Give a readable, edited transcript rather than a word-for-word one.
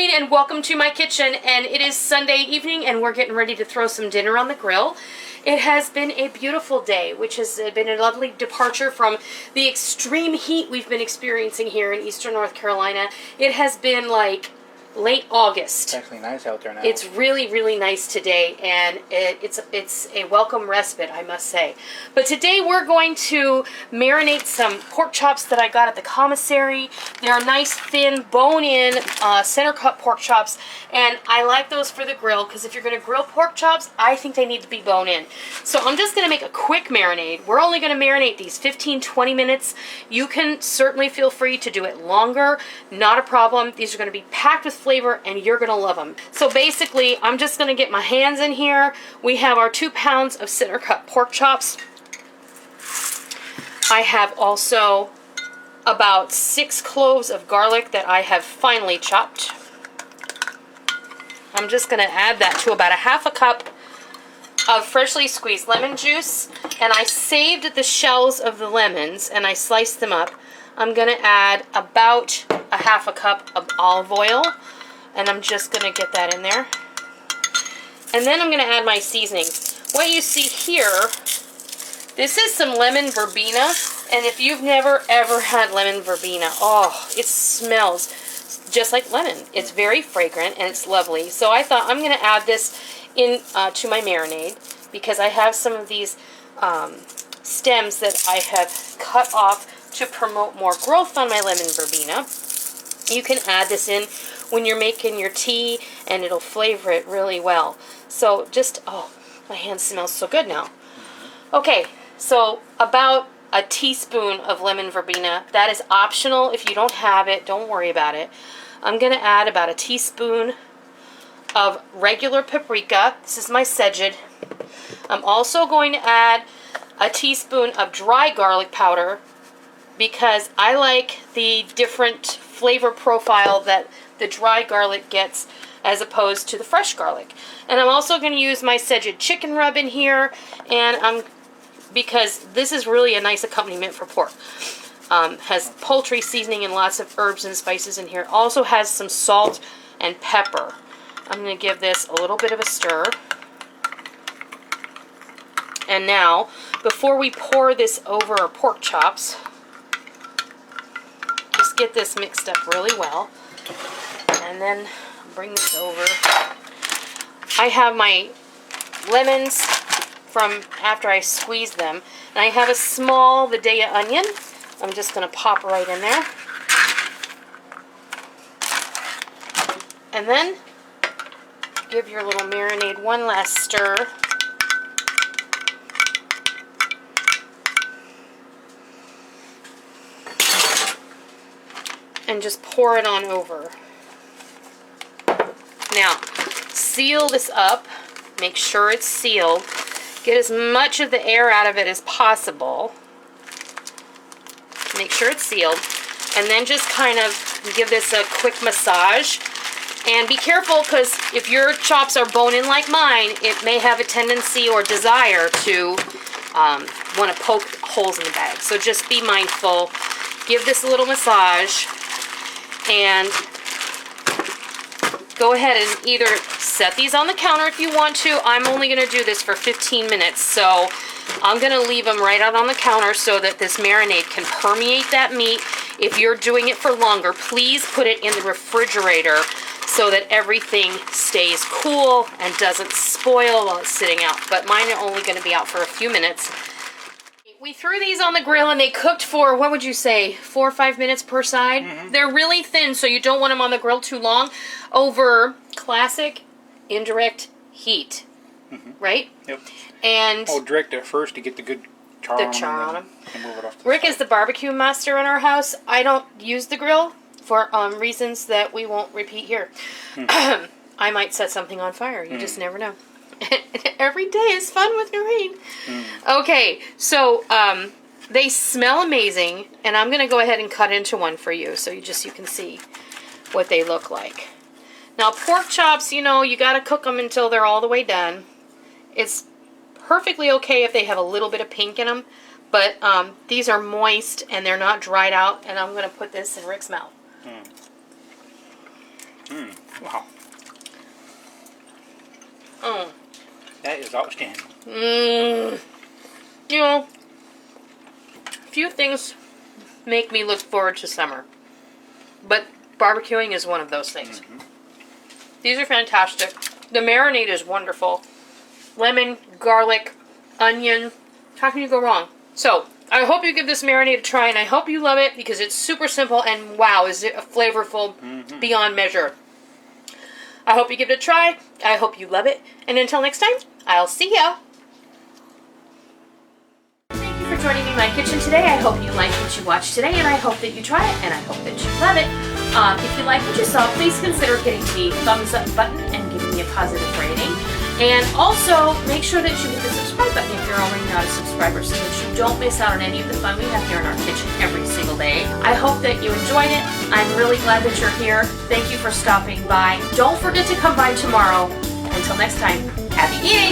Noreen and welcome to my kitchen, and it is Sunday evening and we're getting ready to throw some dinner on the grill. It has been a beautiful day, which has been a lovely departure from the extreme heat we've been experiencing here in eastern North Carolina. It has been like late August. It's actually nice out there now. It's really, really nice today, and it's a welcome respite, I must say. But today we're going to marinate some pork chops that I got at the commissary. They're nice, thin, bone-in, center-cut pork chops, and I like those for the grill, because if you're going to grill pork chops, I think they need to be bone-in. So I'm just going to make a quick marinade. We're only going to marinate these 15-20 minutes. You can certainly feel free to do it longer. Not a problem. These are going to be packed with flavor, and you're gonna love them. So basically, I'm just gonna get my hands in here. We have our 2 pounds of center cut pork chops. I have also about 6 cloves of garlic that I have finely chopped. I'm just gonna add that to about a ½ cup of freshly squeezed lemon juice, and I saved the shells of the lemons and I sliced them up. I'm gonna add about a ½ cup of olive oil, and I'm just going to get that in there. And then I'm going to add my seasoning. What you see here, this is some lemon verbena. And if you've never ever had lemon verbena, oh, it smells just like lemon. It's very fragrant and it's lovely. So I thought I'm going to add this in to my marinade, because I have some of these stems that I have cut off to promote more growth on my lemon verbena. You can add this in when you're making your tea, and it'll flavor it really well. So just, oh, my hand smells so good now. Okay, so about a teaspoon of lemon verbena. That is optional. If you don't have it, don't worry about it. I'm going to add about a teaspoon of regular paprika. This is my Sejid. I'm also going to add a teaspoon of dry garlic powder, because I like the different flavor profile that the dry garlic gets as opposed to the fresh garlic. And I'm also going to use my Sejid chicken rub in here, and because this is really a nice accompaniment for pork. Has poultry seasoning and lots of herbs and spices in here. Also has some salt and pepper. I'm going to give this a little bit of a stir. And now, before we pour this over our pork chops, just get this mixed up really well. And then bring this over. I have my lemons from after I squeezed them. And I have a small Vidalia onion. I'm just going to pop right in there. And then give your little marinade one last stir. And just pour it on over. Now, seal this up. Make sure it's sealed. Get as much of the air out of it as possible. Make sure it's sealed. And then just kind of give this a quick massage. And be careful, because if your chops are bone-in like mine, it may have a tendency or desire to want to poke holes in the bag. So just be mindful. Give this a little massage. And go ahead and either set these on the counter if you want to. I'm only going to do this for 15 minutes, so I'm going to leave them right out on the counter so that this marinade can permeate that meat. If you're doing it for longer, please put it in the refrigerator so that everything stays cool and doesn't spoil while it's sitting out. But mine are only going to be out for a few minutes. We threw these on the grill and they cooked for, what would you say, 4 or 5 minutes per side? Mm-hmm. They're really thin, so you don't want them on the grill too long over classic indirect heat, right? Yep. And direct at first to get the good char on them. And move it off to Rick the is the barbecue master in our house. I don't use the grill for reasons that we won't repeat here. I might set something on fire. You just never know. Every day is fun with Noreen. Okay, so they smell amazing, and I'm going to go ahead and cut into one for you so you can see what they look like. Now, pork chops, you know, you got to cook them until they're all the way done. It's perfectly okay if they have a little bit of pink in them, but these are moist and they're not dried out, and I'm going to put this in Rick's mouth. Wow. Oh. That is outstanding. You know, few things make me look forward to summer, but barbecuing is one of those things. Mm-hmm. These are fantastic. The marinade is wonderful. Lemon, garlic, onion. How can you go wrong? So, I hope you give this marinade a try, and I hope you love it because it's super simple, and wow, is it flavorful beyond measure. I hope you give it a try. I hope you love it. And until next time, I'll see ya. Thank you for joining me in my kitchen today. I hope you liked what you watched today, and I hope that you try it, and I hope that you love it. If you like what you saw, please consider hitting the thumbs up button and giving me a positive rating. And also, make sure that you hit the subscribe button if you're already not a subscriber so that you don't miss out on any of the fun we have here in our kitchen every single day. I hope that you enjoyed it. I'm really glad that you're here. Thank you for stopping by. Don't forget to come by tomorrow. Until next time, happy eating!